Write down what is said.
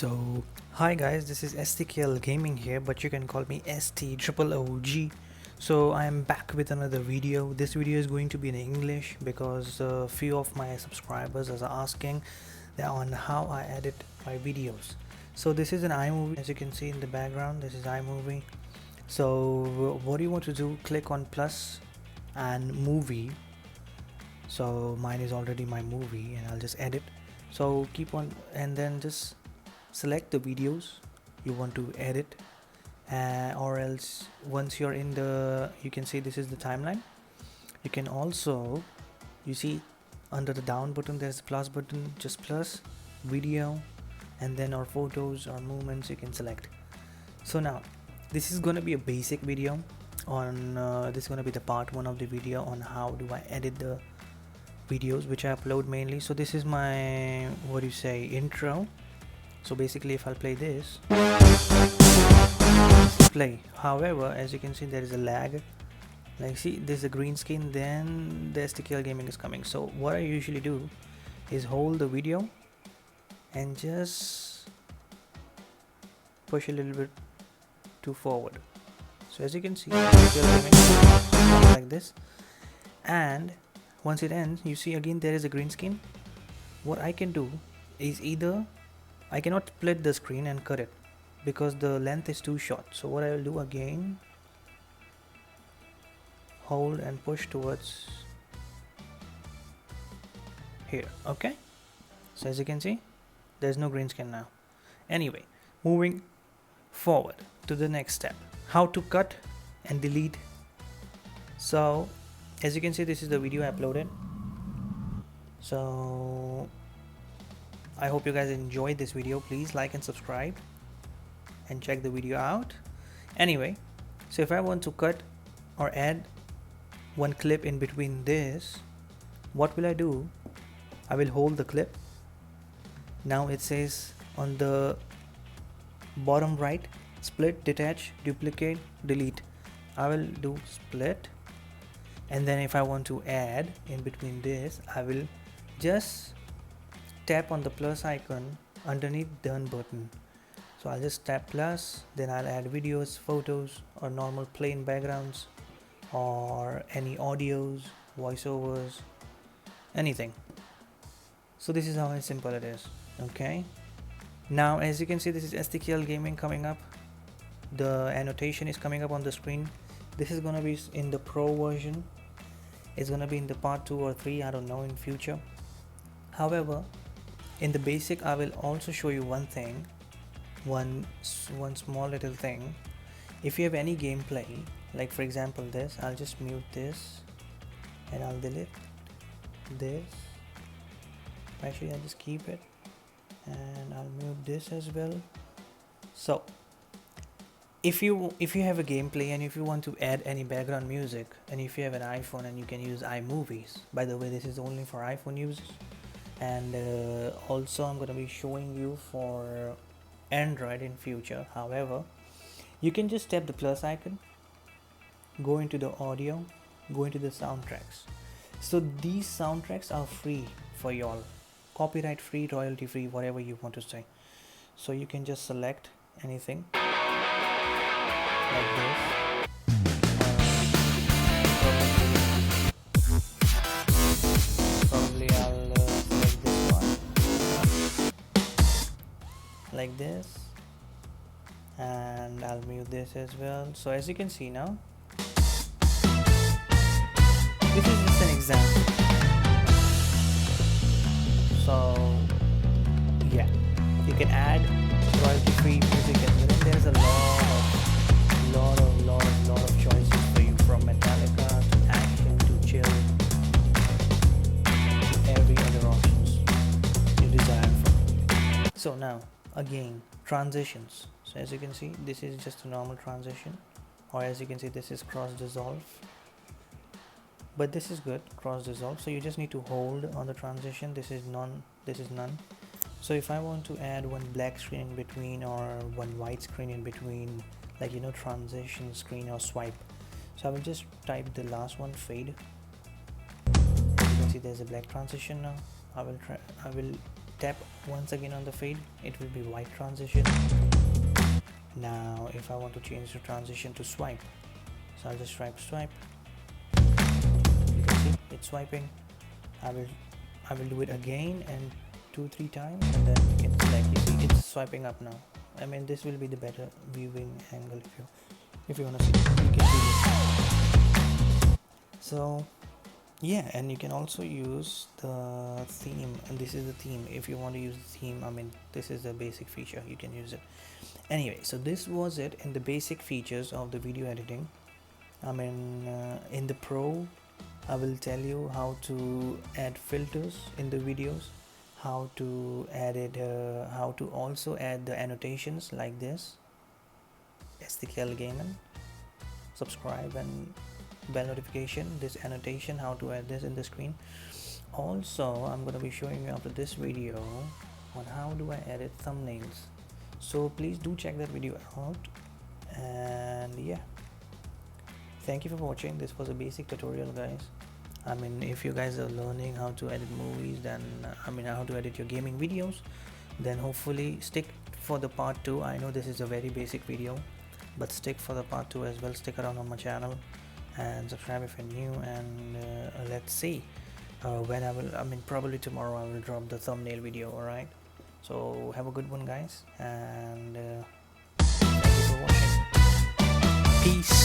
So, hi guys, this is STKL Gaming here, but you can call me STOOG. So, I am back with another video. This video is going to be in English because a few of my subscribers are asking on how I edit my videos. So, this is an iMovie, as you can see in the background. This is iMovie. So, what do you want to do? Click on plus and movie. So, mine is already my movie, and I'll just edit. So, keep on and then just select the videos you want to edit, or else once you're in the, you can see this is the timeline. You can also, you see under the down button there's a plus button, just plus video, and then our photos or movements you can select. So now this is gonna be a basic video on this is gonna be the part 1 of the video on how do I edit the videos which I upload mainly. So this is my, what do you say, intro. So basically if I'll play this, play. However, as you can see there is a lag. Like, see, there's a green screen, then the STKL gaming is coming. So what I usually do is hold the video and just push a little bit to forward. So as you can see, STKL gaming is like this. And once it ends, you see again there is a green screen. What I can do is either, I cannot split the screen and cut it because the length is too short. So what I will do again, hold and push towards here. Okay, so as you can see there's no green screen now. Anyway, moving forward to the next step, how to cut and delete. So as you can see, this is the video I uploaded. So I hope you guys enjoyed this video. Please like and subscribe and check the video out. Anyway, so if I want to cut or add one clip in between this, what will I do? I will hold the clip. Now it says on the bottom right, split, detach, duplicate, delete. I will do split, and then if I want to add in between this, I will just tap on the plus icon underneath done button. So I'll just tap plus, then I'll add videos, photos, or normal plain backgrounds, or any audios, voiceovers, anything. So this is how simple it is. Okay, now as you can see, this is STKL gaming coming up. The annotation is coming up on the screen. This is gonna be in the pro version. It's gonna be in the part 2 or 3, I don't know, in future. However, in the basic, I will also show you one thing, one small little thing. If you have any gameplay, like for example this, I'll just mute this and I'll delete this. Actually, I'll just keep it and I'll mute this as well. So if you have a gameplay and if you want to add any background music, and if you have an iPhone and you can use iMovies, by the way, this is only for iPhone users. And also I'm going to be showing you for Android in future. However, you can just tap the plus icon, go into the audio, go into the soundtracks. So these soundtracks are free for y'all, copyright free, royalty free, whatever you want to say. So you can just select anything like this. Like this, and I'll mute this as well. So as you can see now, this is just an example. So yeah, you can add royalty free music as well. There's a lot of choices for you, from Metallica to action to chill to every other options you desire for. So now again, transitions. So as you can see, this is just a normal transition, or as you can see, this is cross dissolve, but this is good, cross dissolve. So you just need to hold on the transition. This is none. So if I want to add one black screen in between or one white screen in between, like, you know, transition screen or swipe, so I will just type the last one, fade. As you can see, there's a black transition now. I will tap once again on the fade, it will be white transition. Now if I want to change the transition to swipe, so I'll just swipe. You can see it's swiping. I will do it again and 2-3 times, and then you can select. You see it's swiping up now. I mean, this will be the better viewing angle if you want to see. You can see this. So yeah, and you can also use the theme, and this is the theme. If you want to use the theme, I mean, this is the basic feature, you can use it. Anyway, so this was it in the basic features of the video editing. I mean, in the pro, I will tell you how to add filters in the videos, how to add it, how to also add the annotations like this, STKL gaming, subscribe and bell notification, this annotation, how to add this in the screen. Also, I'm going to be showing you after this video on how do I edit thumbnails, so please do check that video out. And yeah, thank you for watching. This was a basic tutorial, guys. I mean, if you guys are learning how to edit movies, then I mean how to edit your gaming videos, then hopefully stick for the part 2. I know this is a very basic video, but stick for the part 2 as well. Stick around on my channel and subscribe if you're new, and let's see when I mean probably tomorrow I will drop the thumbnail video. Alright, so have a good one, guys, and thank you for watching. Peace.